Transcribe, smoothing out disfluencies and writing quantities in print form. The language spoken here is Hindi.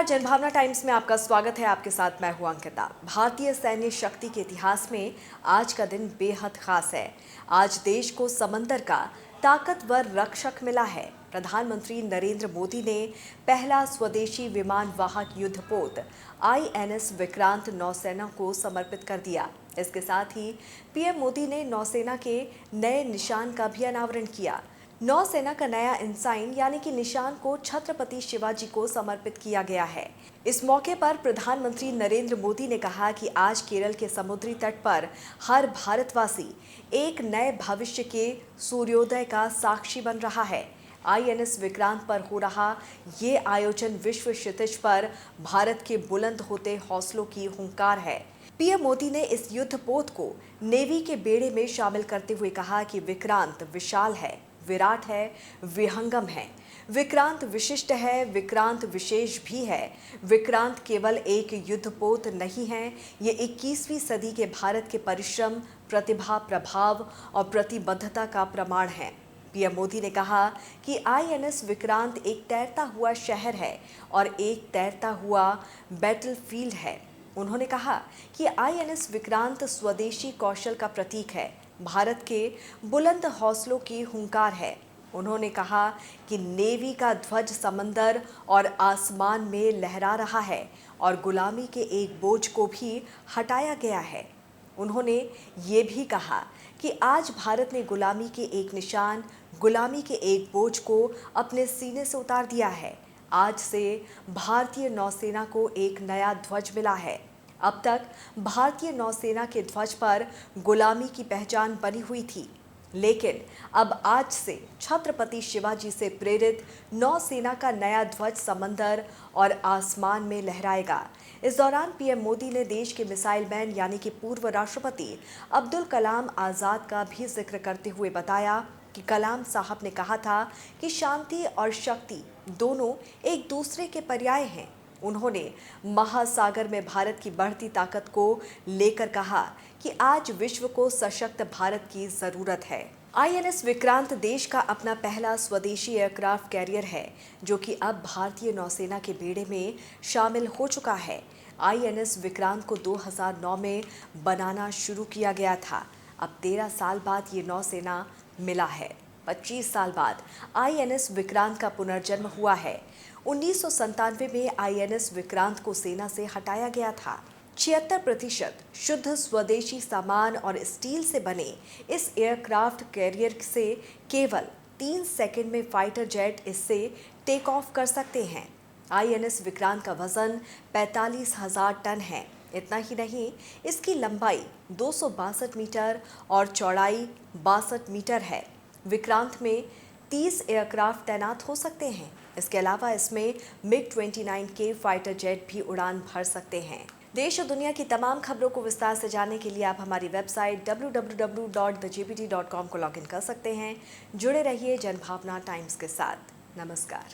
नमस्कार, जनभावना टाइम्स में आपका स्वागत है। आपके साथ मैं हूं अंकिता। भारतीय सैन्य शक्ति के इतिहास में आज का दिन बेहद खास है। आज देश को समंदर का ताकतवर रक्षक मिला है। प्रधानमंत्री नरेंद्र मोदी ने पहला स्वदेशी विमान वाहक युद्धपोत INS विक्रांत नौसेना को समर्पित कर दिया। इसके साथ ही पीएम मोदी ने नौसेना के नए निशान का भी अनावरण किया। नौसेना का नया इंसाइन यानी कि निशान को छत्रपति शिवाजी को समर्पित किया गया है। इस मौके पर प्रधानमंत्री नरेंद्र मोदी ने कहा कि आज केरल के समुद्री तट पर हर भारतवासी एक नए भविष्य के सूर्योदय का साक्षी बन रहा है। INS विक्रांत पर हो रहा ये आयोजन विश्व क्षितिज पर भारत के बुलंद होते हौसलों की हुंकार है। पीएम मोदी ने इस युद्धपोत को नेवी के बेड़े में शामिल करते हुए कहा कि विक्रांत विशाल है, विराट है, विहंगम है। विक्रांत विशिष्ट है, विक्रांत विशेष भी है। विक्रांत केवल एक युद्धपोत नहीं है, ये 21वीं सदी के भारत के परिश्रम, प्रतिभा, प्रभाव और प्रतिबद्धता का प्रमाण है। पीएम मोदी ने कहा कि INS विक्रांत एक तैरता हुआ शहर है और एक तैरता हुआ बैटलफील्ड है। उन्होंने कहा कि INS विक्रांत स्वदेशी कौशल का प्रतीक है, भारत के बुलंद हौसलों की हुंकार है। उन्होंने कहा कि नेवी का ध्वज समंदर और आसमान में लहरा रहा है और गुलामी के एक बोझ को भी हटाया गया है। उन्होंने ये भी कहा कि आज भारत ने गुलामी के एक निशान, गुलामी के एक बोझ को अपने सीने से उतार दिया है। आज से भारतीय नौसेना को एक नया ध्वज मिला है। अब तक भारतीय नौसेना के ध्वज पर गुलामी की पहचान बनी हुई थी, लेकिन अब आज से छत्रपति शिवाजी से प्रेरित नौसेना का नया ध्वज समंदर और आसमान में लहराएगा। इस दौरान पीएम मोदी ने देश के मिसाइल मैन यानी कि पूर्व राष्ट्रपति अब्दुल कलाम आज़ाद का भी जिक्र करते हुए बताया कि कलाम साहब ने कहा था कि शांति और शक्ति दोनों एक दूसरे के पर्याय हैं। उन्होंने महासागर में भारत की बढ़ती ताकत को लेकर कहा कि आज विश्व को सशक्त भारत की जरूरत है। INS विक्रांत देश का अपना पहला स्वदेशी एयरक्राफ्ट कैरियर है, जो कि अब भारतीय नौसेना के बेड़े में शामिल हो चुका है। INS विक्रांत को 2009 में बनाना शुरू किया गया था। अब 13 साल बाद ये नौसेना मिला है। 25 साल बाद INS विक्रांत का पुनर्जन्म हुआ है। 1997 में INS विक्रांत को सेना से हटाया गया था। 76% शुद्ध स्वदेशी सामान और स्टील से बने इस एयरक्राफ्ट कैरियर से केवल 3 सेकंड में फाइटर जेट इससे टेक ऑफ कर सकते हैं। INS विक्रांत का वजन 45,000 टन है। इतना ही नहीं, इसकी लंबाई 262 मीटर और चौड़ाई 62 मीटर है। विक्रांत में 30 एयरक्राफ्ट तैनात हो सकते हैं। इसके अलावा इसमें MiG-29K फाइटर जेट भी उड़ान भर सकते हैं। देश और दुनिया की तमाम खबरों को विस्तार से जानने के लिए आप हमारी वेबसाइट www.thegpt.com को लॉगिन कर सकते हैं। जुड़े रहिए जनभावना टाइम्स के साथ। नमस्कार।